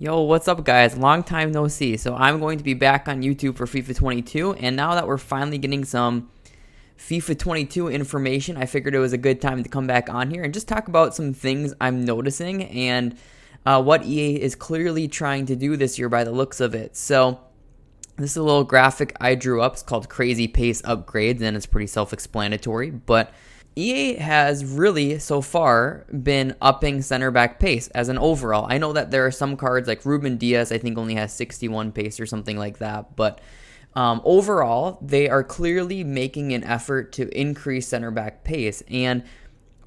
Yo, what's up guys? Long time no see. So I'm going to be back on YouTube for FIFA 22, and now that we're finally getting some FIFA 22 information, I figured it was a good time to come back on here and just talk about some things I'm noticing and what EA is clearly trying to do this year by the looks of it. So this is a little graphic I drew up. It's called Crazy Pace Upgrades, and it's pretty self-explanatory, but EA has really, so far, been upping center back pace as an overall. I know that there are some cards like Ruben Diaz, I think only has 61 pace or something like that, but overall, they are clearly making an effort to increase center back pace. And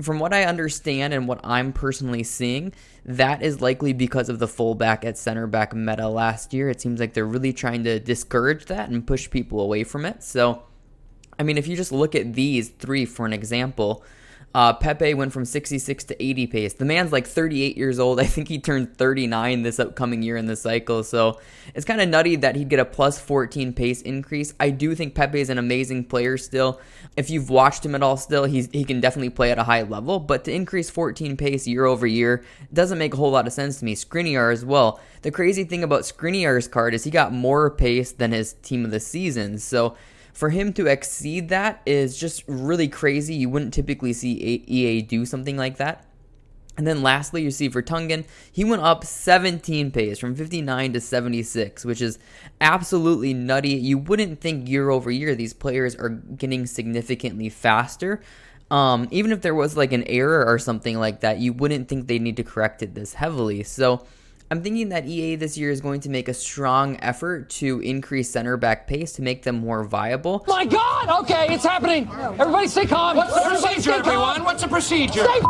from what I understand and what I'm personally seeing, that is likely because of the fullback at center back meta last year. It seems like they're really trying to discourage that and push people away from it. So I mean, if you just look at these three for an example, Pepe went from 66 to 80 pace. The man's like 38 years old. I think he turned 39 this upcoming year in the cycle. So it's kind of nutty that he'd get a plus 14 pace increase. I do think Pepe is an amazing player still. If you've watched him at all still, he can definitely play at a high level. But to increase 14 pace year over year doesn't make a whole lot of sense to me. Skriniar as well. The crazy thing about Skriniar's card is he got more pace than his team of the season. So for him to exceed that is just really crazy. You wouldn't typically see EA do something like that. And then lastly, you see for Vertonghen, he went up 17 pace from 59 to 76, which is absolutely nutty. You wouldn't think year over year these players are getting significantly faster. Even if there was like an error or something like that, you wouldn't think they need to correct it this heavily. So I'm thinking that EA this year is going to make a strong effort to increase center back pace to make them more viable. My God! Okay, it's happening. Everybody stay calm. What's the procedure, everyone? What's the procedure? Stay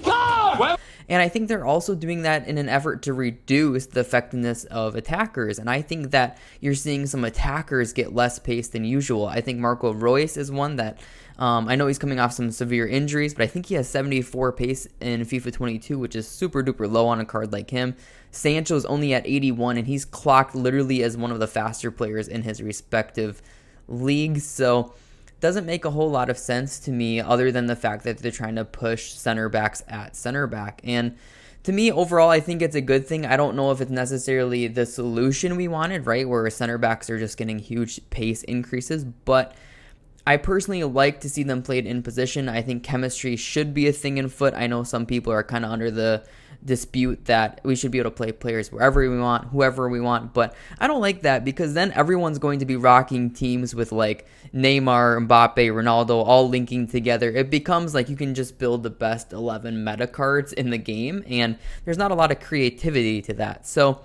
calm! And I think they're also doing that in an effort to reduce the effectiveness of attackers. And I think that you're seeing some attackers get less pace than usual. I think Marco Reus is one that I know he's coming off some severe injuries, but I think he has 74 pace in FIFA 22, which is super duper low on a card like him. Sancho's only at 81, and he's clocked literally as one of the faster players in his respective leagues. So doesn't make a whole lot of sense to me other than the fact that they're trying to push center backs at center back. And to me, overall, I think it's a good thing. I don't know if it's necessarily the solution we wanted, right, where center backs are just getting huge pace increases, but I personally like to see them played in position. I think chemistry should be a thing in foot. I know some people are kind of under the dispute that we should be able to play players wherever we want, whoever we want, but I don't like that because then everyone's going to be rocking teams with like Neymar, Mbappe, Ronaldo all linking together. It becomes like you can just build the best 11 meta cards in the game, and there's not a lot of creativity to that. So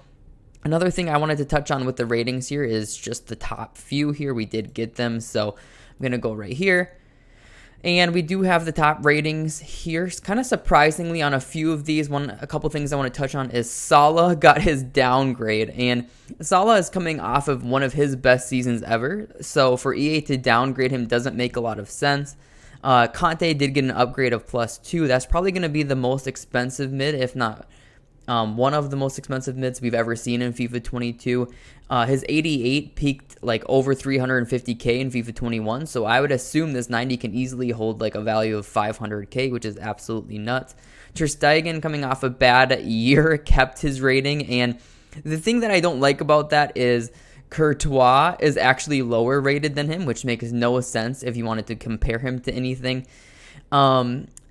another thing I wanted to touch on with the ratings here is just the top few here. We did get them, so I'm going to go right here. And we do have the top ratings here. Kind of surprisingly on a few of these, a couple things I want to touch on is Salah got his downgrade. And Salah is coming off of one of his best seasons ever. So for EA to downgrade him doesn't make a lot of sense. Conte did get an upgrade of +2. That's probably going to be the most expensive mid, if not one of the most expensive mids we've ever seen in FIFA 22. His 88 peaked like over 350k in FIFA 21, so I would assume this 90 can easily hold like a value of 500k, which is absolutely nuts. Ter Stegen, coming off a bad year, kept his rating, and the thing that I don't like about that is Courtois is actually lower rated than him, which makes no sense if you wanted to compare him to anything.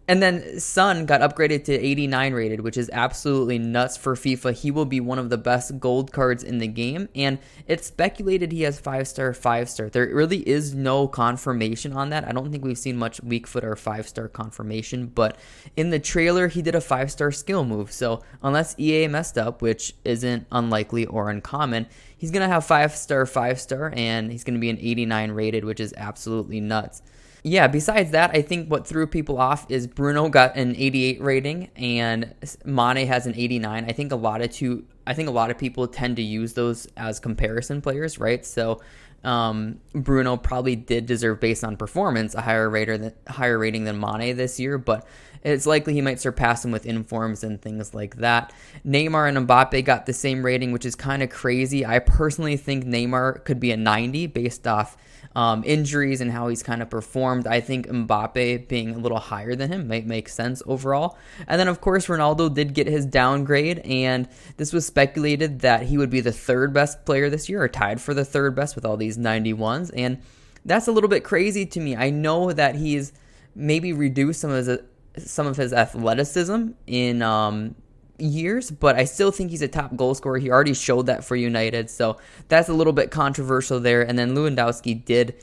And then Son got upgraded to 89 rated, which is absolutely nuts for FIFA. He will be one of the best gold cards in the game, and it's speculated he has 5-star, 5-star. There really is no confirmation on that. I don't think we've seen much weak foot or 5-star confirmation, but in the trailer, he did a 5-star skill move. So unless EA messed up, which isn't unlikely or uncommon, he's going to have 5-star, 5-star, and he's going to be an 89 rated, which is absolutely nuts. Yeah, besides that, I think what threw people off is Bruno got an 88 rating and Mane has an 89. I think a lot of people tend to use those as comparison players, right? So Bruno probably did deserve, based on performance, a higher rating than Mane this year, but it's likely he might surpass him with informs and things like that. Neymar and Mbappe got the same rating, which is kind of crazy. I personally think Neymar could be a 90 based off injuries and how he's kind of performed, I think Mbappe being a little higher than him might make sense overall. And then, of course, Ronaldo did get his downgrade, and this was speculated that he would be the third best player this year, or tied for the third best with all these 91s. And that's a little bit crazy to me. I know that he's maybe reduced some of his athleticism in years, but I still think he's a top goal scorer. He already showed that for United, so that's a little bit controversial there. And then Lewandowski did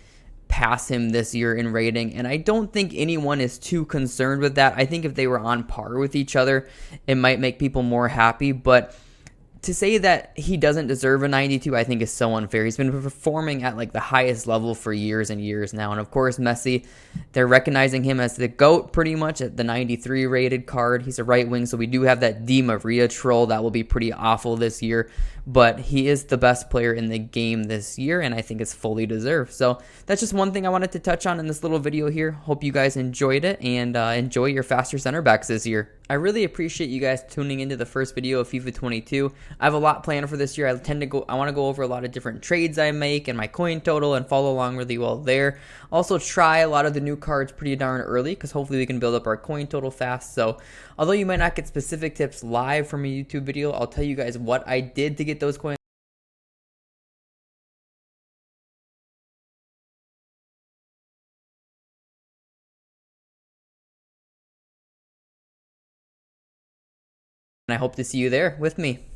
pass him this year in rating, and I don't think anyone is too concerned with that. I think if they were on par with each other, it might make people more happy, but to say that he doesn't deserve a 92, I think is so unfair. He's been performing at like the highest level for years and years now. And of course, Messi, they're recognizing him as the GOAT pretty much at the 93 rated card. He's a right wing, so we do have that Di Maria troll that will be pretty awful this year. But he is the best player in the game this year, and I think it's fully deserved. So that's just one thing I wanted to touch on in this little video here. Hope you guys enjoyed it, and enjoy your faster center backs this year. I really appreciate you guys tuning into the first video of FIFA 22. I have a lot planned for this year. I want to go over a lot of different trades I make and my coin total and follow along really well there. Also try a lot of the new cards pretty darn early, because hopefully we can build up our coin total fast. So although you might not get specific tips live from a YouTube video, I'll tell you guys what I did to get those coins. And I hope to see you there with me.